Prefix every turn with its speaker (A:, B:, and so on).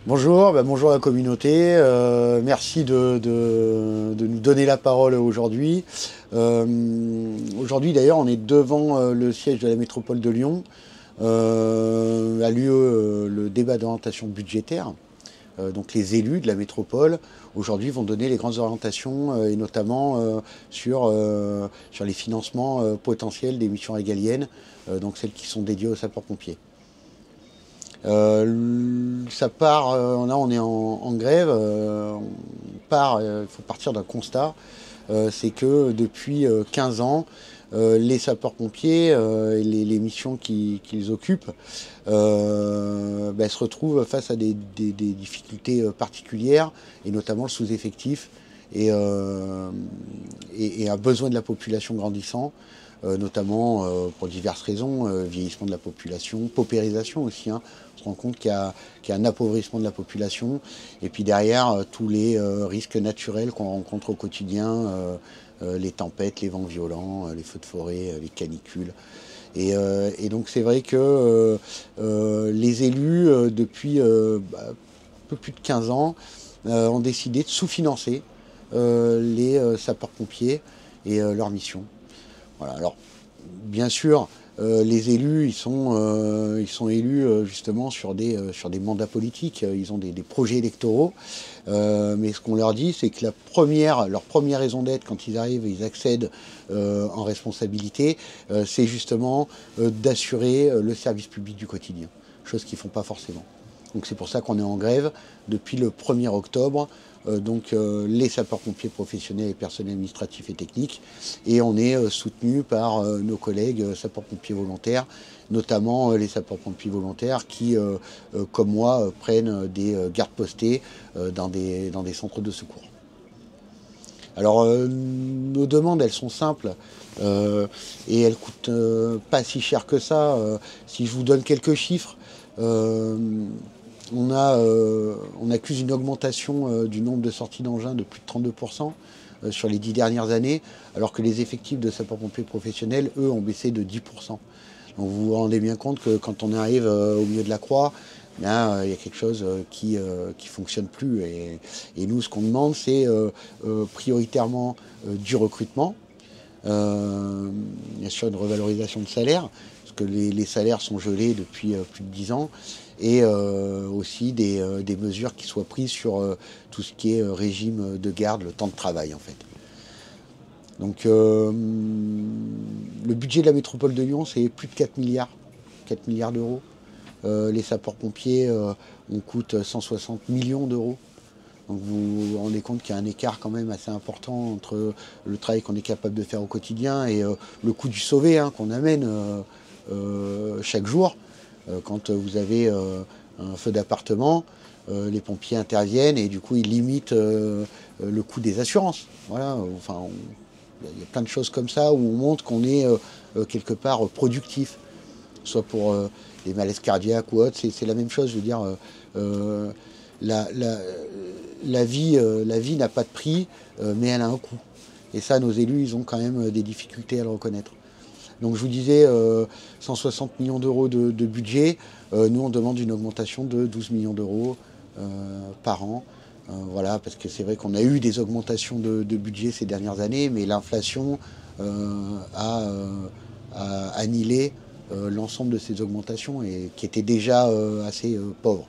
A: Bonjour, bonjour à la communauté. Merci de nous donner la parole aujourd'hui. Aujourd'hui d'ailleurs, on est devant le siège de la métropole de Lyon. A lieu le débat d'orientation budgétaire. Donc les élus de la métropole aujourd'hui vont donner les grandes orientations et notamment sur les financements potentiels des missions régaliennes, donc celles qui sont dédiées aux sapeurs-pompiers. Ça part, là on est en grève, il faut partir d'un constat, c'est que depuis 15 ans, les sapeurs-pompiers et les missions qu'ils occupent se retrouvent face à des difficultés particulières, et notamment le sous-effectif et un besoin de la population grandissant. Notamment pour diverses raisons, vieillissement de la population, paupérisation aussi. On se rend compte qu'il y a un appauvrissement de la population. Et puis derrière, tous les risques naturels qu'on rencontre au quotidien, les tempêtes, les vents violents, les feux de forêt, les canicules. Et donc c'est vrai que les élus, depuis un peu plus de 15 ans, ont décidé de sous-financer les sapeurs-pompiers et leur mission. Voilà. Alors, bien sûr, les élus, ils sont élus justement sur des mandats politiques. Ils ont des projets électoraux. Mais ce qu'on leur dit, c'est que leur première raison d'être, quand ils arrivent et ils accèdent en responsabilité, c'est justement d'assurer le service public du quotidien. Chose qu'ils ne font pas forcément. Donc c'est pour ça qu'on est en grève depuis le 1er octobre. Les sapeurs-pompiers professionnels et personnels administratifs et techniques. Et on est soutenu par nos collègues sapeurs-pompiers volontaires, notamment les sapeurs-pompiers volontaires qui, comme moi, prennent des gardes postés dans des centres de secours. Alors, nos demandes, elles sont simples et elles coûtent pas si cher que ça. Si je vous donne quelques chiffres, on accuse une augmentation du nombre de sorties d'engins de plus de 32% sur les 10 dernières années, alors que les effectifs de sapeurs-pompiers professionnels, eux, ont baissé de 10%. Donc vous vous rendez bien compte que quand on arrive au milieu de la croix, là, il y a quelque chose qui fonctionne plus. Et nous, ce qu'on demande, c'est prioritairement du recrutement, bien sûr une revalorisation de salaire, parce que les salaires sont gelés depuis plus de 10 ans, et aussi des mesures qui soient prises sur tout ce qui est régime de garde, le temps de travail en fait. Donc le budget de la métropole de Lyon, c'est plus de 4 milliards d'euros. Les sapeurs-pompiers, on coûte 160 millions d'euros. Donc vous vous rendez compte qu'il y a un écart quand même assez important entre le travail qu'on est capable de faire au quotidien et le coût du sauvé qu'on amène chaque jour. Quand vous avez un feu d'appartement, les pompiers interviennent et du coup ils limitent le coût des assurances. Voilà, enfin, il y a plein de choses comme ça où on montre qu'on est quelque part productif, soit pour les malaises cardiaques ou autres, c'est la même chose. Je veux dire, la vie n'a pas de prix, mais elle a un coût. Et ça, nos élus, ils ont quand même des difficultés à le reconnaître. Donc je vous disais, 160 millions d'euros de budget. Nous, on demande une augmentation de 12 millions d'euros par an. Voilà, parce que c'est vrai qu'on a eu des augmentations de budget ces dernières années, mais l'inflation a annihilé l'ensemble de ces augmentations et qui étaient déjà assez pauvres.